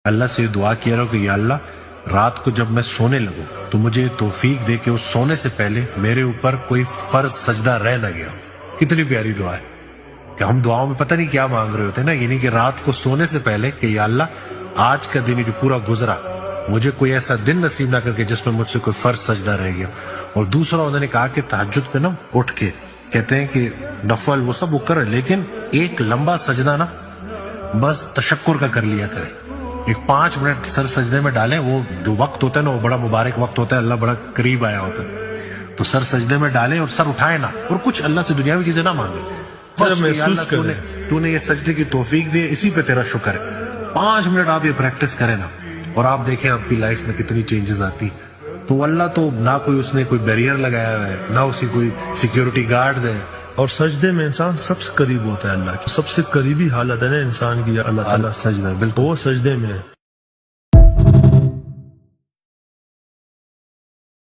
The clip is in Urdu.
اللہ سے دعا کیا رہا ہوں کہ یا اللہ رات کو جب میں سونے لگوں تو مجھے توفیق دے کہ اس سونے سے پہلے میرے اوپر کوئی فرض سجدہ رہ نہ گیا. کتنی پیاری دعا ہے کہ ہم دعاؤں میں پتہ نہیں کیا مانگ رہے ہوتے ہیں نا. یعنی کہ رات کو سونے سے پہلے کہ یا اللہ آج کا دن جو پورا گزرا مجھے کوئی ایسا دن نصیب نہ کر کے جس میں مجھ سے کوئی فرض سجدہ رہ گیا. اور دوسرا انہوں نے کہا کہ تہجد پہ نا اٹھ کے کہتے ہیں کہ نفل وہ سب وہ کرے لیکن ایک لمبا سجدہ نا بس تشکر کا کر لیا کرے. ایک 5 منٹ سر سجدے میں ڈالیں. وہ جو وقت ہوتا ہے نا وہ بڑا مبارک وقت ہوتا ہے. اللہ بڑا قریب آیا ہوتا ہے. تو سر سجدے میں ڈالیں اور سر اٹھائیں نہ اور کچھ اللہ سے دنیاوی چیزیں نہ مانگیں. بس محسوس کریں تو نے یہ سجدے کی توفیق دی, اسی پہ تیرا شکر ہے. 5 منٹ آپ یہ پریکٹس کریں نا اور آپ دیکھیں آپ کی لائف میں کتنی چینجز آتی. تو اللہ تو نہ کوئی اس نے کوئی بیریئر لگایا ہوا ہے نہ اسی کوئی سیکیورٹی گارڈز ہے. اور سجدے میں انسان سب سے قریب ہوتا ہے اللہ کی. سب سے قریبی حالت ہے نا انسان کی اللہ تعالیٰ سجدہ بالکل وہ سجدے میں ہے.